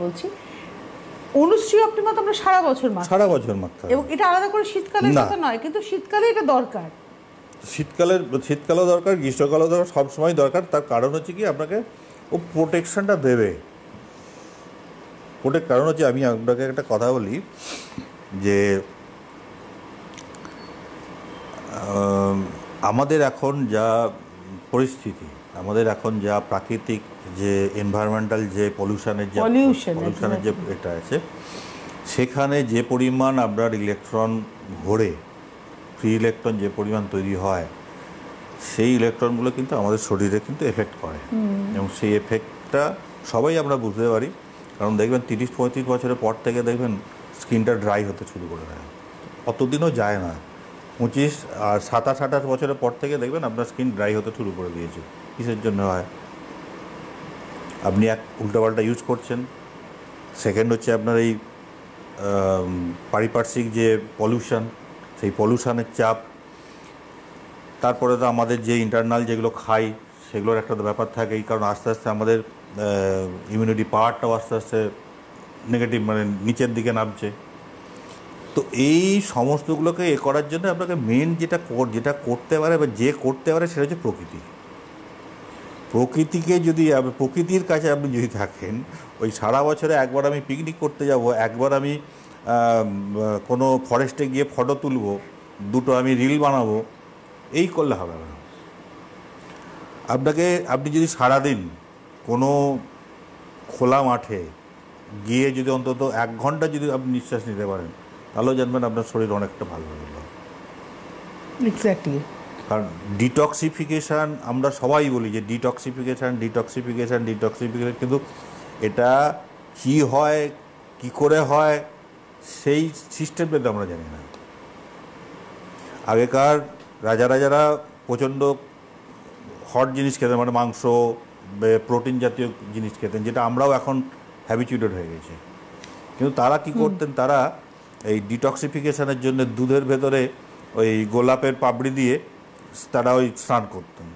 বলছি 29 অক্টোবর তো আমরা সারা বছর মাখতে এবং এটা আলাদা করে শীতকালের কথা নয়, কিন্তু শীতকালে এটা দরকার। শীতকালেও দরকার, গ্রীষ্মকালেও দরকার, সবসময় দরকার। তার কারণ হচ্ছে কি, আপনাকে ও প্রোটেকশনটা দেবে। কারণ হচ্ছে, আমি আপনাকে একটা কথা বলি যে আমাদের এখন যা পরিস্থিতি, আমাদের এখন যা প্রাকৃতিক যে এনভায়রনমেন্টাল যে পলিউশনের যে এটা আছে, সেখানে যে পরিমাণ আপনার ইলেকট্রন ঘোরে, ফ্রি ইলেকট্রন যে পরিমাণ তৈরি হয়, সেই ইলেকট্রনগুলো কিন্তু আমাদের শরীরে কিন্তু এফেক্ট করে। এবং সেই এফেক্টটা সবাই আমরা বুঝতে পারি। কারণ দেখবেন 30-35 বছরের পর থেকে দেখবেন স্কিনটা ড্রাই হতে শুরু করে দেয়। অতদিনও যায় না, 25 আর 27-28 বছরের পর থেকে দেখবেন আপনার স্কিন ড্রাই হতে শুরু করে দিয়েছে। কিসের জন্য হয়? আপনি এক উল্টাপাল্টা ইউজ করছেন। সেকেন্ড হচ্ছে আপনার এই পারিপার্শ্বিক যে পলিউশন, সেই পলিউশনের চাপ। তারপরে তো আমাদের যে ইন্টারনাল যেগুলো খাই, সেগুলোর একটা ব্যাপার থাকে। এই কারণ আস্তে আস্তে আমাদের ইমিউনিটি পাওয়ারটাও আস্তে আস্তে নেগেটিভ, মানে নিচের দিকে নামছে। তো এই সমস্তগুলোকে করার জন্য আপনাকে মেন যেটা করতে পারে বা যে করতে পারে, সেটা হচ্ছে প্রকৃতি। প্রকৃতিকে যদি প্রকৃতির কাছে আপনি যদি থাকেন, ওই সারা বছরে একবার আমি পিকনিক করতে যাব, একবার আমি কোনো ফরেস্টে গিয়ে ফটো তুলব, দুটো আমি রিল বানাবো, এই করলে হবে না। আপনি যদি সারাদিন কোনো খোলা মাঠে গিয়ে যদি অন্তত 1 ঘন্টা যদি আপনি নিঃশ্বাস নিতে পারেন, তাহলেও জানবেন আপনার শরীর অনেকটা ভালো হয়ে গেল। এক্স্যাক্টলি। কারণ ডিটক্সিফিকেশান, আমরা সবাই বলি যে ডিটক্সিফিকেশান, কিন্তু এটা কী হয়, কি করে হয়, সেই সিস্টেমটা আমরা জানি না। আগেকার রাজারা প্রচণ্ড হট জিনিস খেতেন, মানে মাংস, প্রোটিন জাতীয় জিনিস খেতেন, যেটা আমরাও এখন হ্যাবিচুয়েটেড হয়ে গেছি। কিন্তু তারা কি করতেন, তারা এই ডিটক্সিফিকেশানের জন্য দুধের ভেতরে ওই গোলাপের পাপড়ি দিয়ে তারা ওই স্নান করতেন।